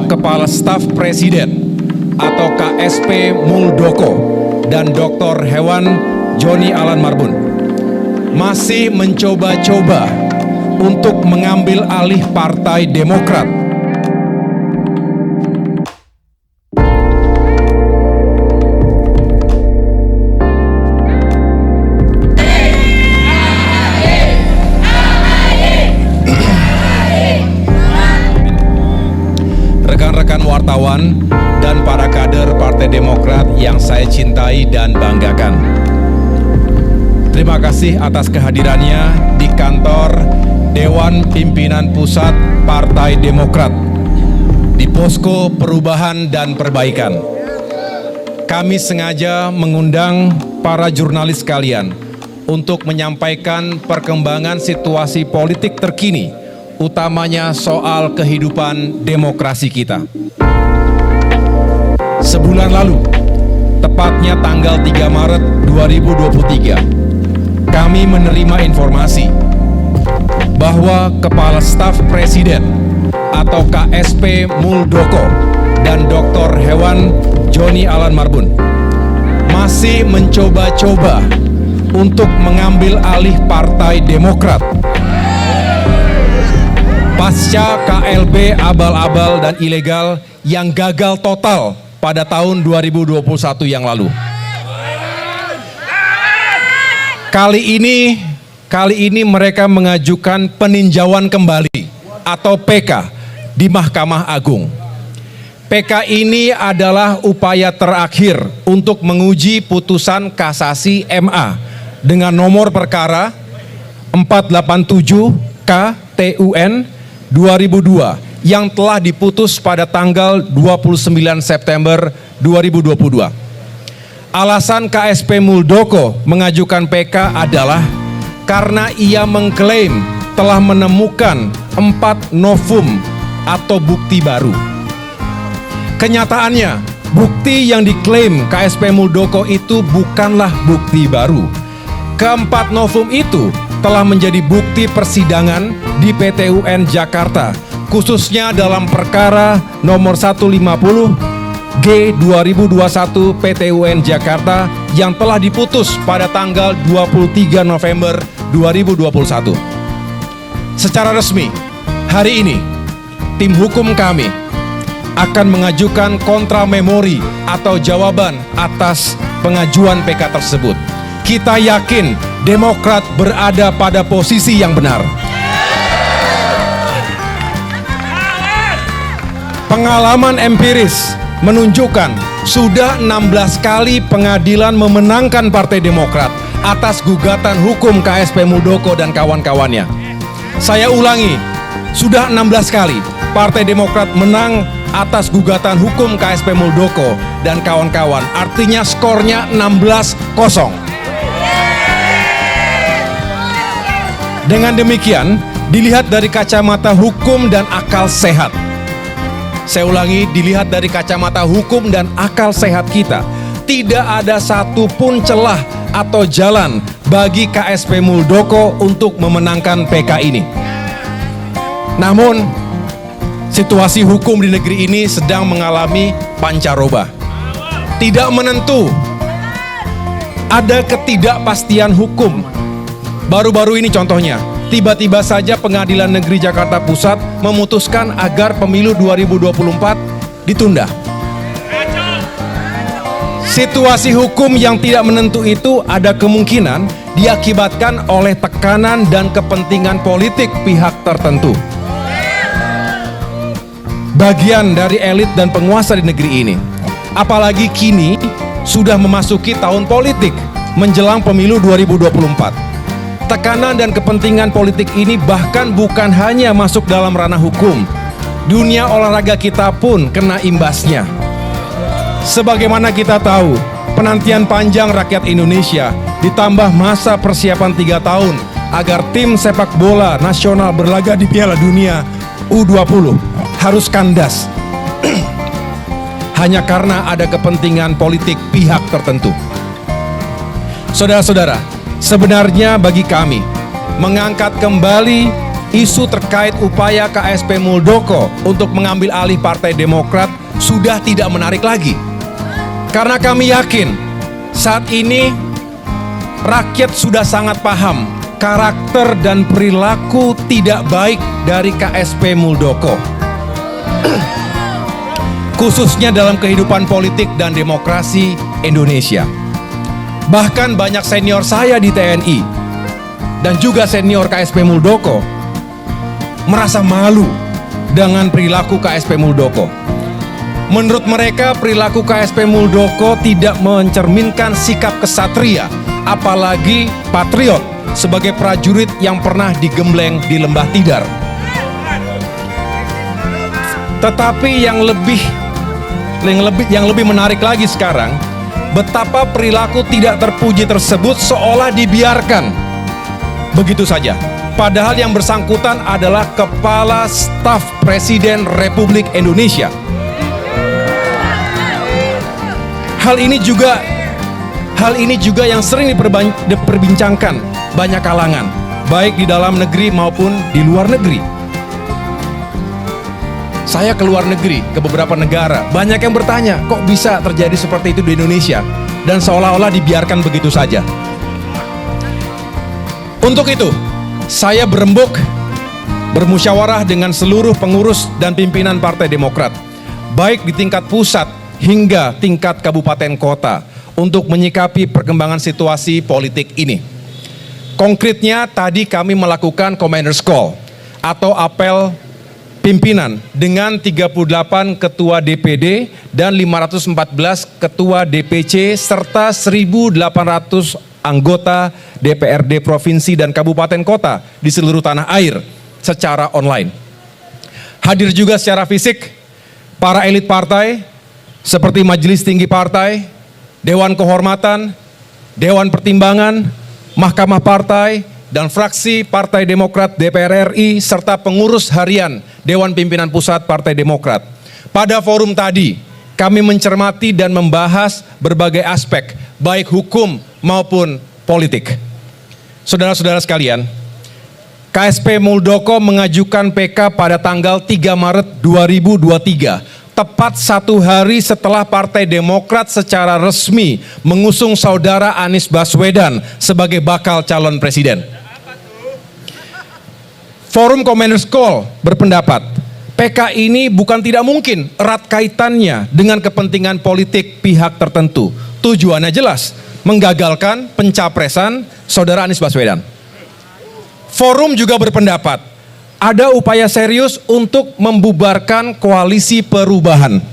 Kepala Staf Presiden atau KSP Muldoko dan Dr. Hewan Joni Alan Marbun masih mencoba-coba untuk mengambil alih Partai Demokrat. Rekan-rekan wartawan dan para kader Partai Demokrat yang saya cintai dan banggakan. Terima kasih atas kehadirannya di kantor Dewan Pimpinan Pusat Partai Demokrat di Posko Perubahan dan Perbaikan. Kami sengaja mengundang para jurnalis sekalian untuk menyampaikan perkembangan situasi politik terkini, utamanya soal kehidupan demokrasi kita. Sebulan lalu, tepatnya tanggal 3 Maret 2023, kami menerima informasi bahwa Kepala Staf Presiden atau KSP Muldoko dan Dr. Hewan Joni Alan Marbun masih mencoba-coba untuk mengambil alih Partai Demokrat pasca KLB abal-abal dan ilegal yang gagal total pada tahun 2021 yang lalu. Kali ini mereka mengajukan peninjauan kembali atau PK di Mahkamah Agung. PK ini adalah upaya terakhir untuk menguji putusan kasasi MA dengan nomor perkara 487 KTUN 2002 yang telah diputus pada tanggal 29 September 2022. Alasan KSP Muldoko mengajukan PK adalah karena ia mengklaim telah menemukan 4 novum atau bukti baru. Kenyataannya, bukti yang diklaim KSP Muldoko itu bukanlah bukti baru. Keempat novum itu telah menjadi bukti persidangan di PT UN Jakarta, khususnya dalam perkara nomor 150 G 2021 PT UN Jakarta yang telah diputus pada tanggal 23 November 2021. Secara resmi, hari ini tim hukum kami akan mengajukan kontra memori atau jawaban atas pengajuan PK tersebut. Kita yakin Demokrat berada pada posisi yang benar. Pengalaman empiris menunjukkan sudah 16 kali pengadilan memenangkan Partai Demokrat atas gugatan hukum KSP Muldoko dan kawan-kawannya. Saya ulangi, sudah 16 kali Partai Demokrat menang atas gugatan hukum KSP Muldoko dan kawan-kawan. Artinya skornya 16-0. Dengan demikian, dilihat dari kacamata hukum dan akal sehat. Saya ulangi, dilihat dari kacamata hukum dan akal sehat kita, tidak ada satupun celah atau jalan bagi KSP Muldoko untuk memenangkan PK ini. Namun, situasi hukum di negeri ini sedang mengalami pancaroba. Tidak menentu, ada ketidakpastian hukum. Baru-baru ini contohnya, tiba-tiba saja Pengadilan Negeri Jakarta Pusat memutuskan agar pemilu 2024 ditunda. Situasi hukum yang tidak menentu itu ada kemungkinan diakibatkan oleh tekanan dan kepentingan politik pihak tertentu. Bagian dari elit dan penguasa di negeri ini. Apalagi kini sudah memasuki tahun politik menjelang pemilu 2024. Tekanan dan kepentingan politik ini bahkan bukan hanya masuk dalam ranah hukum. Dunia olahraga kita pun kena imbasnya. Sebagaimana kita tahu, penantian panjang rakyat Indonesia ditambah masa persiapan 3 tahun agar tim sepak bola nasional berlaga di Piala Dunia U20 harus kandas. Hanya karena ada kepentingan politik pihak tertentu. Saudara-saudara, sebenarnya bagi kami, mengangkat kembali isu terkait upaya KSP Muldoko untuk mengambil alih Partai Demokrat sudah tidak menarik lagi. Karena kami yakin saat ini rakyat sudah sangat paham karakter dan perilaku tidak baik dari KSP Muldoko. Khususnya dalam kehidupan politik dan demokrasi Indonesia. Bahkan banyak senior saya di TNI dan juga senior KSP Muldoko merasa malu dengan perilaku KSP Muldoko. Menurut mereka, perilaku KSP Muldoko tidak mencerminkan sikap kesatria, apalagi patriot sebagai prajurit yang pernah digembleng di Lembah Tidar. Tetapi yang lebih menarik lagi sekarang, betapa perilaku tidak terpuji tersebut seolah dibiarkan begitu saja. Padahal yang bersangkutan adalah Kepala Staf Presiden Republik Indonesia. Hal ini juga yang sering diperbincangkan banyak kalangan, baik di dalam negeri maupun di luar negeri. Saya ke luar negeri, ke beberapa negara, banyak yang bertanya, kok bisa terjadi seperti itu di Indonesia? Dan seolah-olah dibiarkan begitu saja. Untuk itu, saya bermusyawarah dengan seluruh pengurus dan pimpinan Partai Demokrat, baik di tingkat pusat hingga tingkat kabupaten kota, untuk menyikapi perkembangan situasi politik ini. Konkretnya, tadi kami melakukan Commander's Call atau apel pimpinan dengan 38 ketua DPD dan 514 ketua DPC serta 1.800 anggota DPRD provinsi dan kabupaten kota di seluruh tanah air secara online. Hadir juga secara fisik para elit partai seperti Majelis Tinggi Partai, Dewan Kehormatan, Dewan Pertimbangan, Mahkamah Partai, dan fraksi Partai Demokrat DPR RI serta pengurus harian Dewan Pimpinan Pusat Partai Demokrat. Pada forum tadi, kami mencermati dan membahas berbagai aspek, baik hukum maupun politik. Saudara-saudara sekalian, KSP Muldoko mengajukan PK pada tanggal 3 Maret 2023, tepat 1 hari setelah Partai Demokrat secara resmi mengusung saudara Anies Baswedan sebagai bakal calon presiden. Forum Commander's Call berpendapat, PK ini bukan tidak mungkin erat kaitannya dengan kepentingan politik pihak tertentu. Tujuannya jelas, menggagalkan pencapresan saudara Anies Baswedan. Forum juga berpendapat, ada upaya serius untuk membubarkan koalisi perubahan.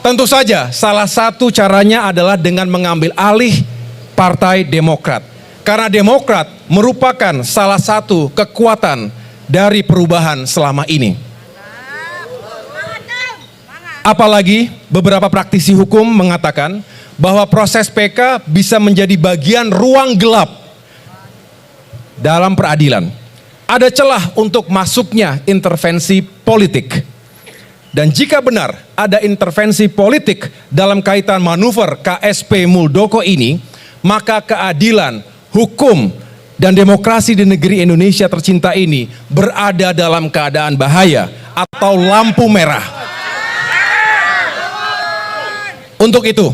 Tentu saja salah satu caranya adalah dengan mengambil alih Partai Demokrat. Karena Demokrat merupakan salah satu kekuatan dari perubahan selama ini. Apalagi beberapa praktisi hukum mengatakan bahwa proses PK bisa menjadi bagian ruang gelap dalam peradilan. Ada celah untuk masuknya intervensi politik. Dan jika benar ada intervensi politik dalam kaitan manuver KSP Muldoko ini, maka keadilan, hukum, dan demokrasi di negeri Indonesia tercinta ini berada dalam keadaan bahaya atau lampu merah. Untuk itu,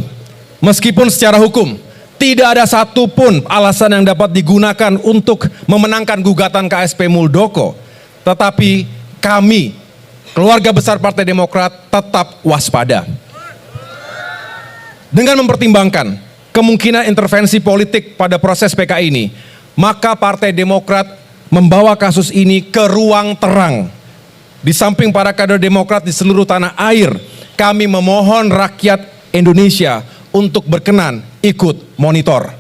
meskipun secara hukum tidak ada satupun alasan yang dapat digunakan untuk memenangkan gugatan KSP Muldoko, tetapi kami, keluarga besar Partai Demokrat, tetap waspada. Dengan mempertimbangkan kemungkinan intervensi politik pada proses PK ini, maka Partai Demokrat membawa kasus ini ke ruang terang. Di samping para kader Demokrat di seluruh tanah air, kami memohon rakyat Indonesia untuk berkenan ikut monitor.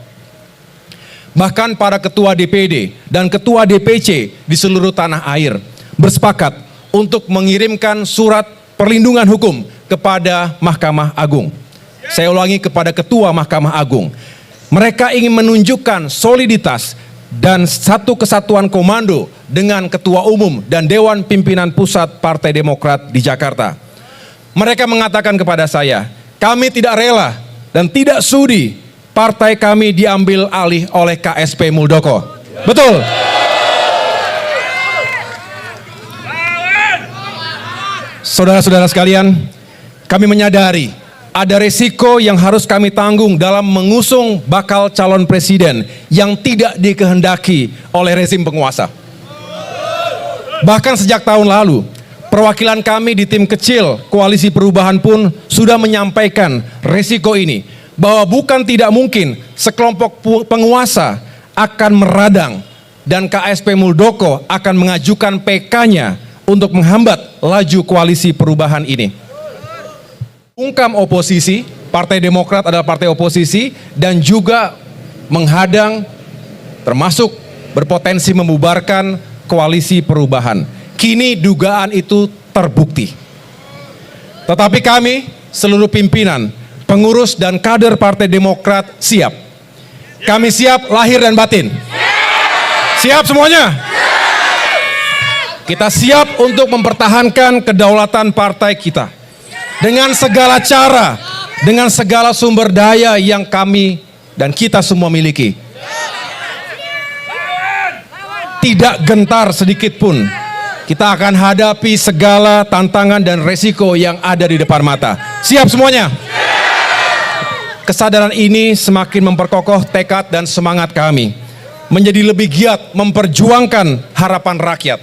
Bahkan para ketua DPD dan ketua DPC di seluruh tanah air bersepakat untuk mengirimkan surat perlindungan hukum kepada Mahkamah Agung. Saya ulangi, kepada Ketua Mahkamah Agung. Mereka ingin menunjukkan soliditas dan satu kesatuan komando dengan Ketua Umum dan Dewan Pimpinan Pusat Partai Demokrat di Jakarta. Mereka mengatakan kepada saya, kami tidak rela dan tidak sudi partai kami diambil alih oleh KSP Muldoko. Betul. Saudara-saudara sekalian, kami menyadari ada resiko yang harus kami tanggung dalam mengusung bakal calon presiden yang tidak dikehendaki oleh rezim penguasa. Bahkan sejak tahun lalu, perwakilan kami di tim kecil Koalisi Perubahan pun sudah menyampaikan resiko ini, bahwa bukan tidak mungkin sekelompok penguasa akan meradang dan KSP Muldoko akan mengajukan PK-nya untuk menghambat laju Koalisi Perubahan ini. Ungkam oposisi, Partai Demokrat adalah partai oposisi dan juga menghadang termasuk berpotensi membubarkan Koalisi Perubahan. Kini dugaan itu terbukti. Tetapi kami, seluruh pimpinan, pengurus dan kader Partai Demokrat siap. Kami siap lahir dan batin. Siap semuanya? Kita siap untuk mempertahankan kedaulatan partai kita. Dengan segala cara, dengan segala sumber daya yang kami dan kita semua miliki. Tidak gentar sedikit pun. Kita akan hadapi segala tantangan dan resiko yang ada di depan mata. Siap semuanya? Kesadaran ini semakin memperkokoh tekad dan semangat kami menjadi lebih giat memperjuangkan harapan rakyat.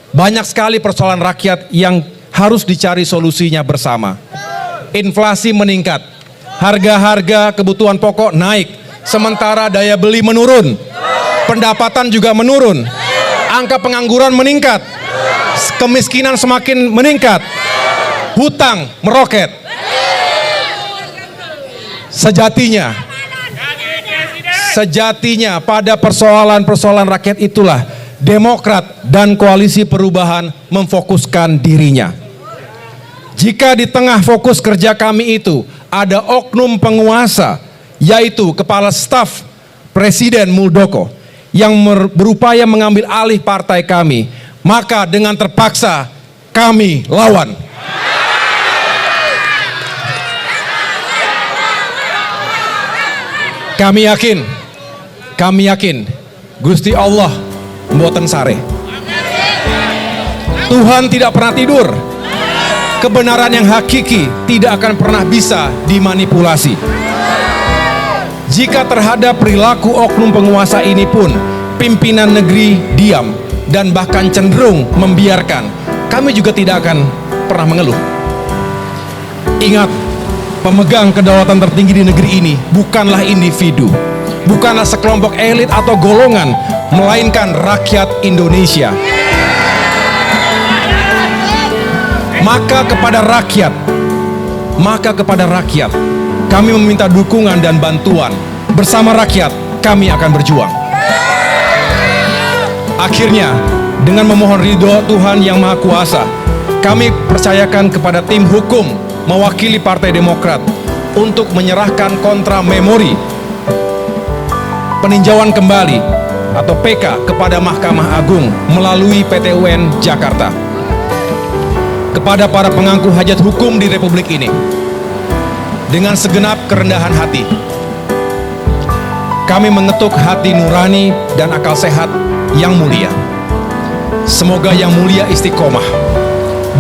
Banyak sekali persoalan rakyat yang harus dicari solusinya bersama. Inflasi meningkat, harga-harga kebutuhan pokok naik, sementara daya beli menurun. Pendapatan juga menurun, angka pengangguran meningkat, kemiskinan semakin meningkat, hutang meroket. Sejatinya pada persoalan-persoalan rakyat itulah Demokrat dan Koalisi Perubahan memfokuskan dirinya. Jika di tengah fokus kerja kami itu ada oknum penguasa, yaitu Kepala Staf Presiden Muldoko, yang berupaya mengambil alih partai kami, maka dengan terpaksa kami lawan. Kami yakin Gusti Allah mboten sare. Tuhan tidak pernah tidur. Kebenaran yang hakiki tidak akan pernah bisa dimanipulasi. Jika terhadap perilaku oknum penguasa ini pun pimpinan negeri diam dan bahkan cenderung membiarkan, kami juga tidak akan pernah mengeluh. Ingat, pemegang kedaulatan tertinggi di negeri ini bukanlah individu, bukanlah sekelompok elit atau golongan, melainkan rakyat Indonesia. Maka kepada rakyat kami meminta dukungan dan bantuan. Bersama rakyat kami akan berjuang. Akhirnya, dengan memohon ridho Tuhan Yang Maha Kuasa, kami percayakan kepada tim hukum mewakili Partai Demokrat untuk menyerahkan kontra memori peninjauan kembali atau PK kepada Mahkamah Agung melalui PT UN Jakarta. Kepada para pengangku hajat hukum di Republik ini, dengan segenap kerendahan hati, kami mengetuk hati nurani dan akal sehat yang mulia. Semoga Yang Mulia istiqomah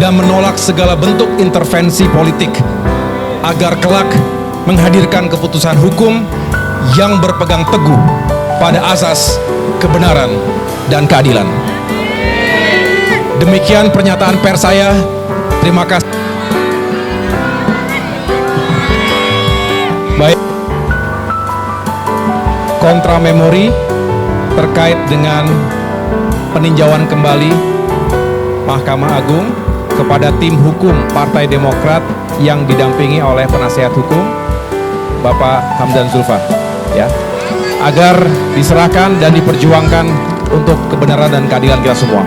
dan menolak segala bentuk intervensi politik agar kelak menghadirkan keputusan hukum yang berpegang teguh pada asas kebenaran dan keadilan. Demikian pernyataan pers saya. Terima kasih. Baik. Kontra memori terkait dengan peninjauan kembali Mahkamah Agung kepada tim hukum Partai Demokrat yang didampingi oleh penasihat hukum Bapak Hamdan Zulfa, ya, agar diserahkan dan diperjuangkan untuk kebenaran dan keadilan kita semua.